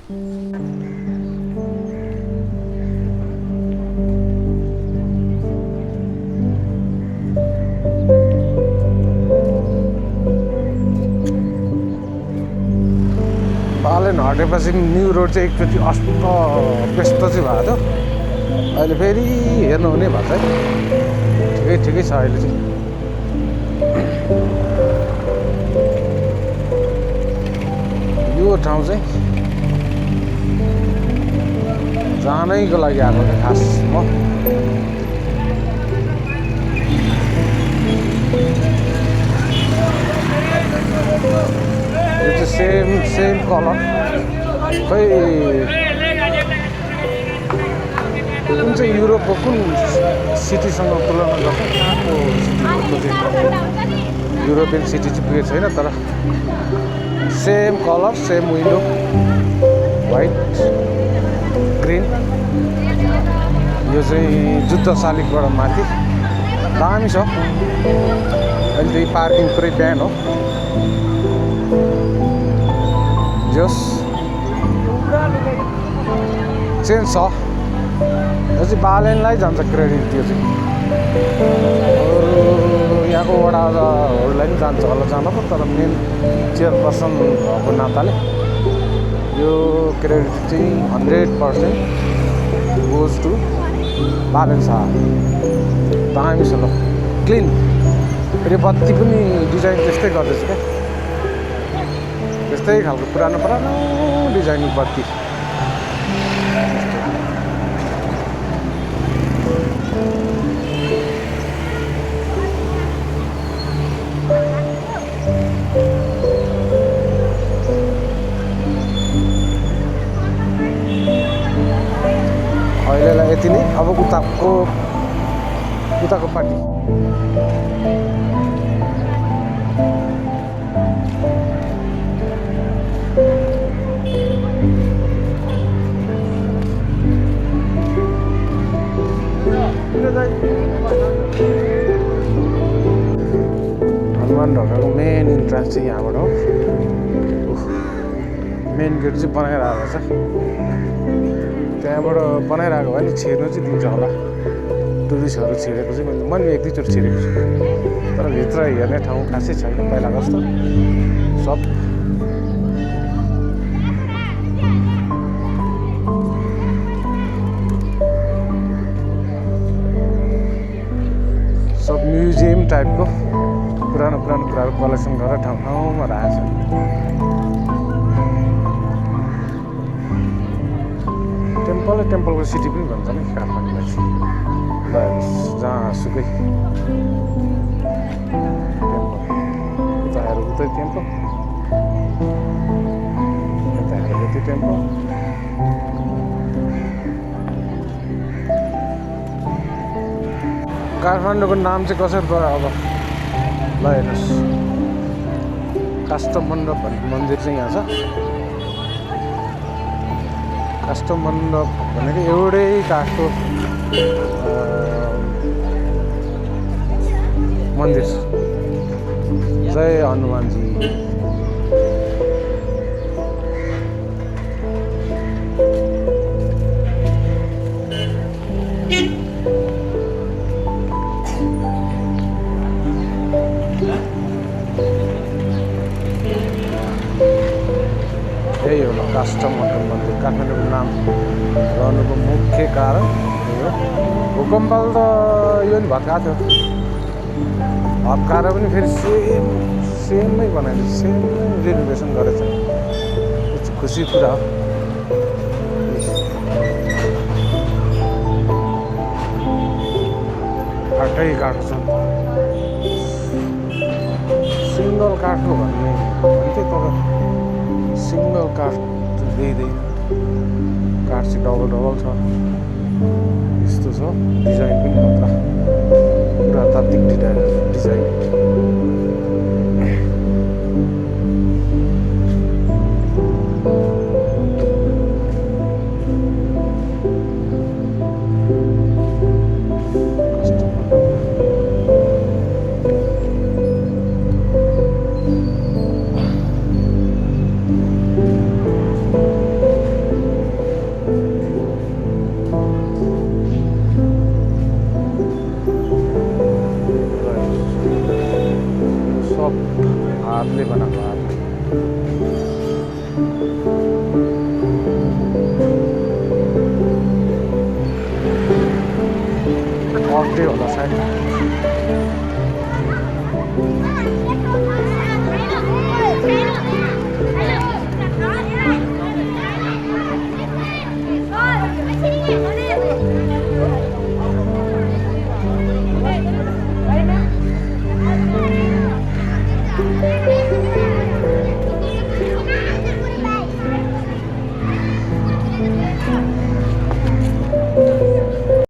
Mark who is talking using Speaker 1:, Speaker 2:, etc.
Speaker 1: Balen हटेपछि new road चाहिँ एकचोटि अस्त व्यस्त चाहिँ भएको थियो अहिले फेरि हेर्नु हुने भएको छ है ठिकै छ अहिले चाहिँ यो ठाउँ चाहिँ जानैको लागि आएको थिएँ खास म यो चाहिँ सेम कलर खै कुन चाहिँ युरोपको कुन सिटीसँग तुलना गर्छ कहाँको सिटी युरोपियन सिटी चाहिँ पुगेको छैन तर same colour same window white green यो चाहिँ जुद्ध शालिगबाट माथि दामी छ अहिले चाहिँ पार्किङ पुरै बिहान हो जस चेन्ज छ यो चाहिँ बालेनलाई जान्छ क्रेडिट त्यो चाहिँ अरू यहाँको वडाहरूलाई पनि जान्छ होला जान त तर मेन चेयरपर्सन भएको नाताले यो क्रेडिट चाहिँ 100% गोज टु बालेन शाह दामी छ ल क्लिन फेरि बत्ती पनि डिजाइन त्यस्तै गर्दैछ क्या त्यस्तै खालको पुरानो डिजाइनिङ बत्ती अहिलेलाई यति नै अब उताको पार्टी हनुमान ढोकाको मेन इन्ट्रान्स चाहिँ यहाँबाट हो मेन गेट चाहिँ बनाइरहेको छ त्यहाँबाट बनाइरहेको भए नि छिर्नु चाहिँ दिन्छ होला टुरिस्टहरू छिरेको चाहिँ मैले एक दुईचोटि छिरेको छु तर भित्र हेर्ने ठाउँ खासै छैन पहिलाको जस्तो सब म्युजियम टाइपको पुरानो कुराहरू कलेक्सन गरेर ठाउँमा राखेको छ टेम्पलको सिटी पनि भन्छ नि काठमाडौँलाई जहाँसुकै टेम्पल उतै टेम्पल यता हेरेको त्यो टेम्पल काठमाडौँको नाम चाहिँ कसरी पऱ्यो अब ल हेर्नुहोस् काष्ठमण्डप भन्ने मन्दिर चाहिँ यहाँ छ काष्ठमण्डप भनेको एउटै काठको मन्दिर जय हनुमानजी यही हो काष्ठमण्डप मन्दिर काठमाडौँको नाम रहनुको मुख्य कारण यही हो भूकम्पले त यो नि भत्काएको थियो भत्काएर पनि फेरि सेमै बनाइदियो सेमै रिनोभेसन गरेछ खुसी कुरा हो काठै काठ छ सिङ्गल काठको भन्ने भन्थ्यो तर सिङ्गल काठ दिँदैन काठ चाहिँ डबल छ यस्तो छ डिजाइन पनि मात्र पुरातात्विक डिजाइन अफ डे होला सायद